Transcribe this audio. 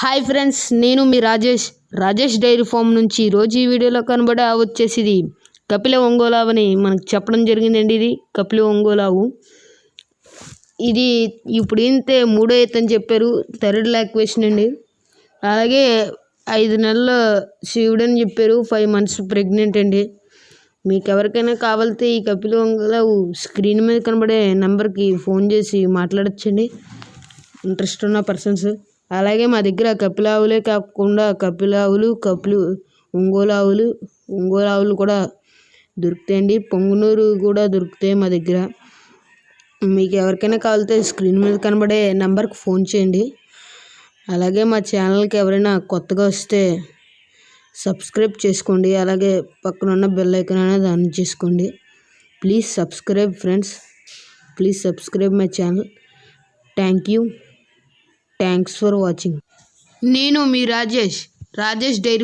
Hi friends, నేను మీ Rajesh dairy farm నుంచి ఈరోజు ఈ వీడియోలో కనబడే ఆవు వచ్చేసి ఇది కపిల ఒంగోలు ఆవు అని మనకు చెప్పడం జరిగిందండి. ఇది కపిల ఒంగోలు ఆవు. ఇది ఇప్పుడు ఏంటే మూడో ఈత అని చెప్పారు, థర్డ్ లాక్వేషన్ అండి. అలాగే 5 నెలల శివుడు అని చెప్పారు, 5 months ప్రెగ్నెంట్ అండి. మీకు ఎవరికైనా కావాలితే ఈ కపిల ఒంగోలు ఆవు స్క్రీన్ మీద కనబడే నెంబర్కి ఫోన్ చేసి మాట్లాడచ్చండి, ఇంట్రెస్ట్ ఉన్న పర్సన్స్. అలాగే మా దగ్గర కపిల ఆవులే కాకుండా ఒంగోలు ఆవులు కూడా దొరుకుతాయండి. పొంగునూరు కూడా దొరుకుతాయి మా దగ్గర. మీకు ఎవరికైనా కావాలితే స్క్రీన్ మీద కనబడే నెంబర్కి ఫోన్ చేయండి. అలాగే మా ఛానల్కి ఎవరైనా కొత్తగా వస్తే సబ్స్క్రైబ్ చేసుకోండి. అలాగే పక్కన ఉన్న బెల్ ఐకాన్ అనేది ఆన్ చేసుకోండి. Please subscribe friends, please subscribe my channel. Thanks for watching. నేను మీ రాజేష్ డైరీ